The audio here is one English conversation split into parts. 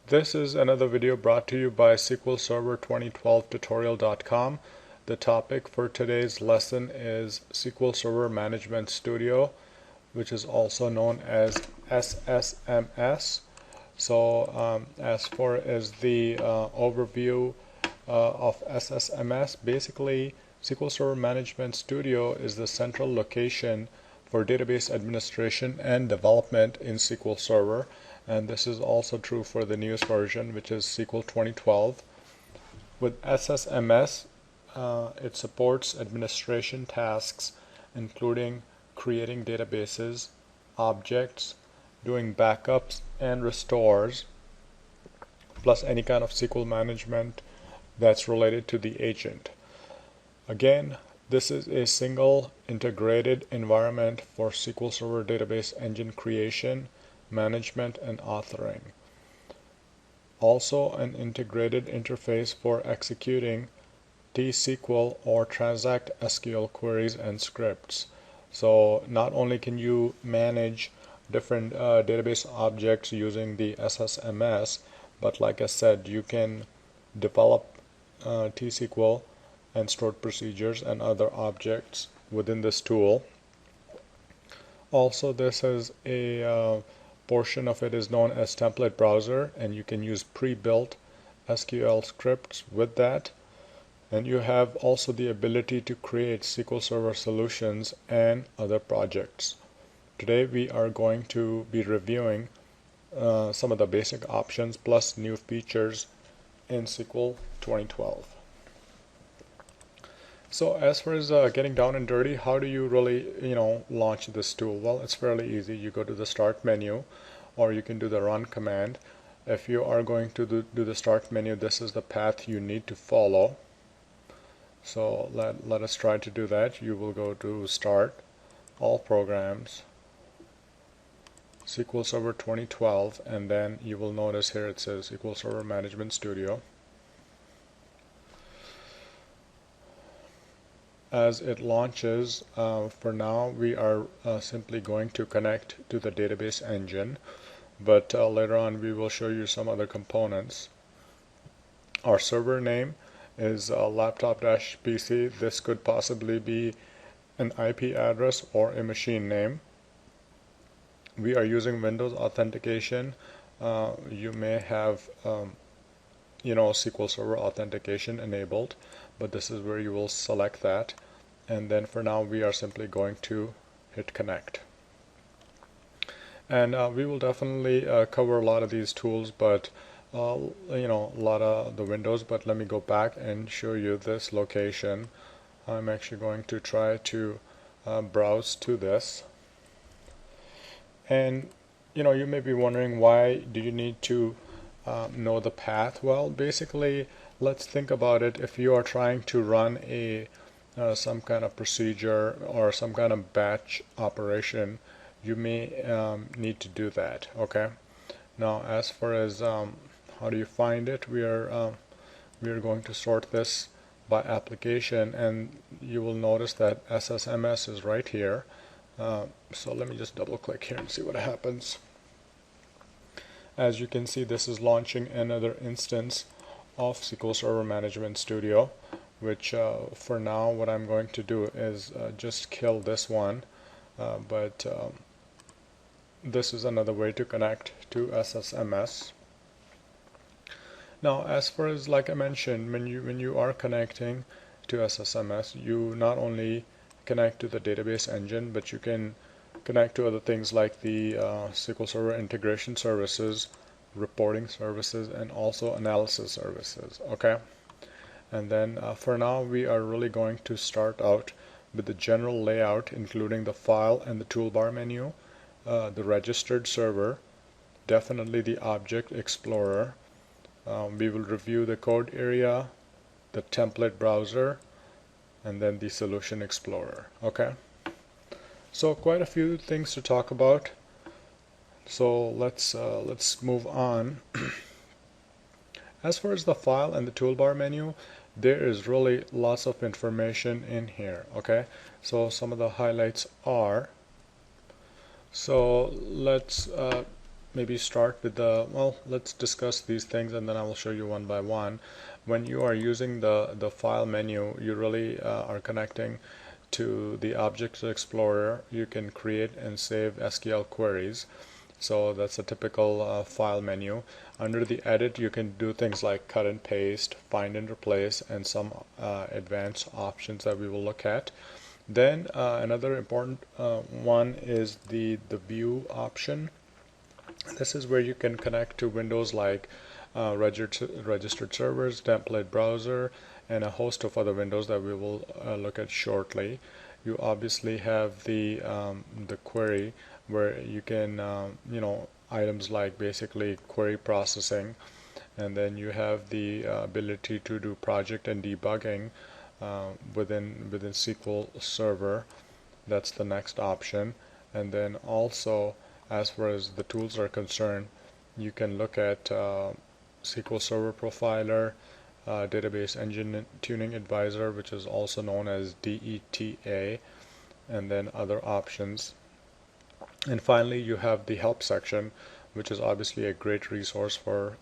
This is another video brought to you by SQL Server 2012 tutorial.com. The topic for today's lesson is SQL Server Management Studio, which is also known as SSMS. So as far as the overview of SSMS, basically SQL Server Management Studio is the central location for database administration and development in SQL Server, and this is also true for the newest version, which is SQL 2012. With SSMS, it supports administration tasks including creating databases, objects, doing backups and restores, plus any kind of SQL management that's related to the agent. Again, this is a single integrated environment for SQL Server database engine creation, management, and authoring. Also an integrated interface for executing T-SQL or Transact SQL queries and scripts. So not only can you manage different database objects using the SSMS, but like I said, you can develop T-SQL and stored procedures and other objects within this tool. Also, this is a portion of it is known as template browser, and you can use pre-built SQL scripts with that. And you have also the ability to create SQL Server solutions and other projects. Today we are going to be reviewing some of the basic options plus new features in SQL 2012. So as far as getting down and dirty, how do you really launch this tool? Well, it's fairly easy. You go to the start menu, or you can do the run command. If you are going to do the start menu, this is the path you need to follow. So let us try to do that. You will go to Start, All Programs, SQL Server 2012, and then you will notice here it says SQL Server Management Studio. As it launches, for now we are simply going to connect to the database engine, but later on we will show you some other components. Our server name is laptop-pc. This could possibly be an IP address or a machine name. We are using Windows authentication. You may have SQL Server authentication enabled, but this is where you will select that. And then for now we are simply going to hit connect. And we will definitely cover a lot of these tools, but a lot of the windows. But let me go back and show you this location. I'm actually going to try to browse to this. And you may be wondering, why do you need to know the path? Well, basically, let's think about it. If you are trying to run a some kind of procedure or some kind of batch operation, you may need to do that. Okay. Now, as far as how do you find it, we are going to sort this by application, and you will notice that SSMS is right here. So let me just double click here and see what happens. As you can see, this is launching another instance of SQL Server Management Studio, which for now what I'm going to do is just kill this one, but this is another way to connect to SSMS. Now, as far as, like I mentioned, when you are connecting to SSMS, you not only connect to the database engine, but you can connect to other things like the SQL Server integration services, reporting services, and also analysis services. Okay. And then for now we are really going to start out with the general layout, including the file and the toolbar menu, the registered server, definitely the object explorer. We will review the code area, the template browser, and then the solution explorer. Okay. So quite a few things to talk about. So let's move on. As far as the file and the toolbar menu, there is really lots of information in here. Okay, so some of the highlights are, so let's maybe start with let's discuss these things and then I will show you one by one. When you are using the file menu, you really are connecting to the Object Explorer. You can create and save SQL queries. So that's a typical file menu. Under the edit, you can do things like cut and paste, find and replace, and some advanced options that we will look at. Then another important one is the view option. This is where you can connect to windows like registered servers, template browser, and a host of other windows that we will look at shortly. You obviously have the query, where you can items like basically query processing, and then you have the ability to do project and debugging within SQL Server. That's the next option. And then also, as far as the tools are concerned, you can look at SQL Server Profiler, Database Engine Tuning Advisor, which is also known as DETA, and then other options. And finally, you have the help section, which is obviously a great resource for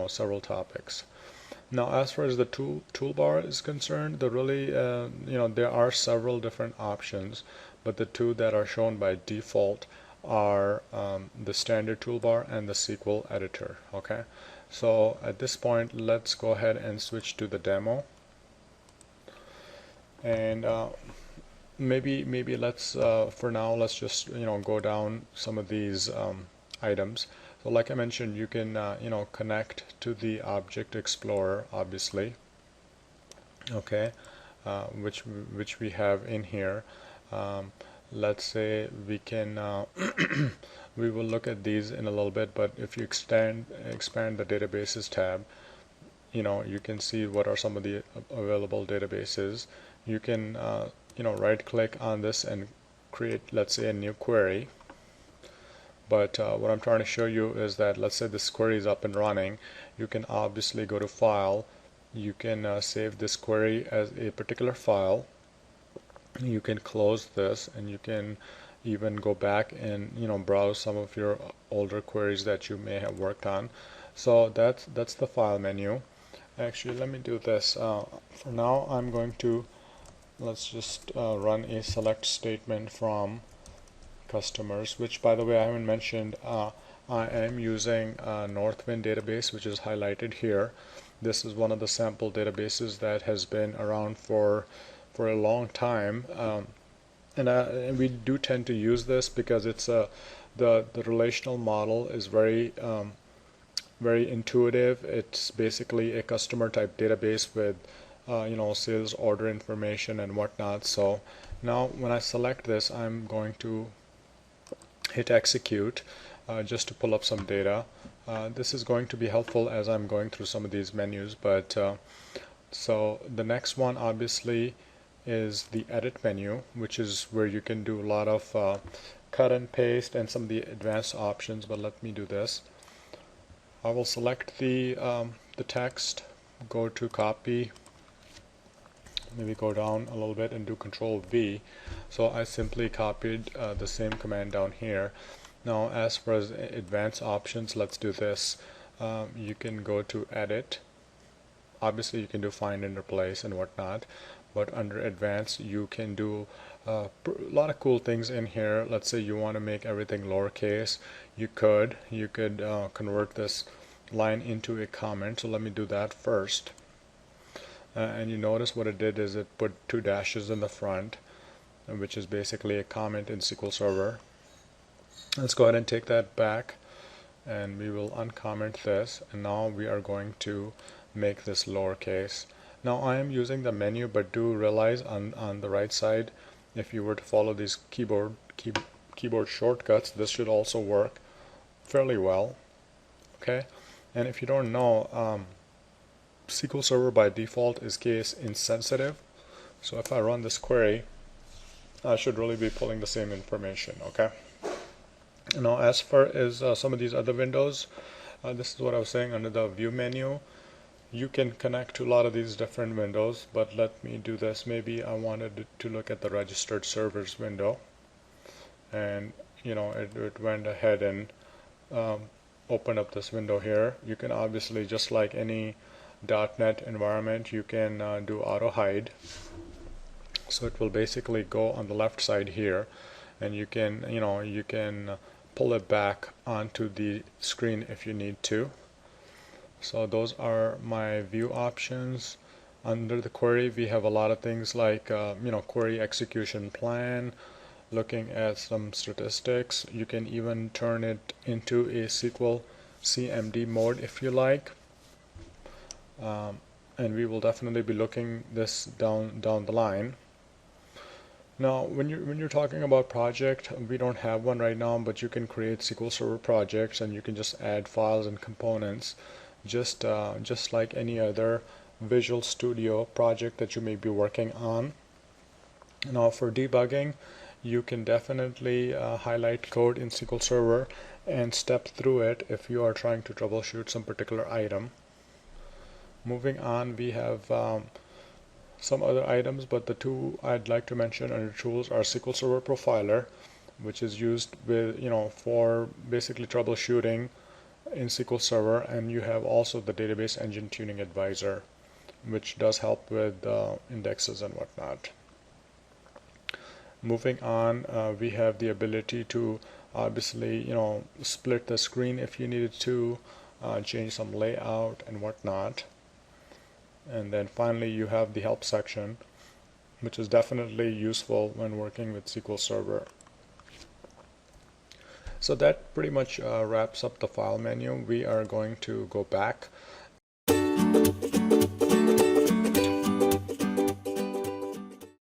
several topics. Now, as far as the toolbar is concerned, there are several different options, but the two that are shown by default are the standard toolbar and the SQL editor. Okay, so at this point, let's go ahead and switch to the demo. And maybe let's for now, let's just go down some of these items. So like I mentioned, you can connect to the Object Explorer, obviously, okay, which we have in here. Let's say we can we will look at these in a little bit, but if you expand the databases tab, you can see what are some of the available databases. You can right click on this and create, let's say, a new query. But what I'm trying to show you is that, let's say this query is up and running, you can obviously go to File, you can save this query as a particular file, you can close this, and you can even go back and browse some of your older queries that you may have worked on. So that's the file menu. Actually, let me do this. For now, I'm going to, let's just run a select statement from customers, which, by the way, I haven't mentioned. I am using Northwind database, which is highlighted here. This is one of the sample databases that has been around for a long time, and we do tend to use this because it's the relational model is very intuitive. It's basically a customer type database with sales order information and whatnot. So now when I select this, I'm going to hit execute just to pull up some data. This is going to be helpful as I'm going through some of these menus, but so the next one obviously is the edit menu, which is where you can do a lot of cut and paste and some of the advanced options. But let me do this. I will select the text, go to copy, maybe go down a little bit and do Control V. So I simply copied the same command down here. Now, as far as advanced options, let's do this. You can go to Edit. Obviously, you can do Find and Replace and whatnot. But under Advanced, you can do a lot of cool things in here. Let's say you want to make everything lowercase. You could convert this line into a comment. So let me do that first. And you notice what it did is it put 2 dashes in the front, which is basically a comment in SQL Server. Let's go ahead and take that back, and we will uncomment this, and now we are going to make this lowercase. Now I am using the menu, but do realize on the right side, if you were to follow these keyboard shortcuts, this should also work fairly well. Okay, and if you don't know, SQL Server by default is case insensitive. So if I run this query, I should really be pulling the same information. Okay. Now, as far as some of these other windows, this is what I was saying. Under the view menu, you can connect to a lot of these different windows, but let me do this. Maybe I wanted to look at the registered servers window, and it went ahead and open up this window here, you can obviously, just like any .NET environment, you can do auto hide. So it will basically go on the left side here, and you can pull it back onto the screen if you need to. So those are my view options. Under the query, we have a lot of things like query execution plan, looking at some statistics. You can even turn it into a SQL CMD mode if you like. And we will definitely be looking this down the line. Now, when you're talking about project, we don't have one right now, but you can create SQL Server projects, and you can just add files and components, just like any other Visual Studio project that you may be working on. Now, for debugging, you can definitely highlight code in SQL Server and step through it if you are trying to troubleshoot some particular item. Moving on, we have some other items, but the two I'd like to mention under tools are SQL Server Profiler, which is used with for basically troubleshooting in SQL Server, and you have also the Database Engine Tuning Advisor, which does help with indexes and whatnot. Moving on, we have the ability to obviously split the screen if you needed to, change some layout and whatnot. And then finally, you have the help section, which is definitely useful when working with SQL Server. So that pretty much wraps up the file menu. We are going to go back